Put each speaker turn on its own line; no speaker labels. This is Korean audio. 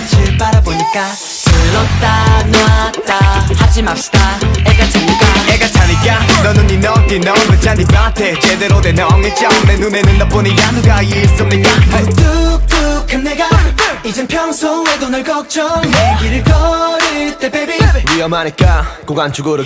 빛을 바라보니까 들었다 놨다 하지 맙시다. 애가 차니까 너는 이 너기 너는 잔디밭에 제대로 된 엉일점. 내 눈에는 너뿐이야 누가 있습니까. 뚝뚝한 내가 이젠 평소에도 널 걱정해. 길을 걸을 때 baby
위험하니까 고관축으로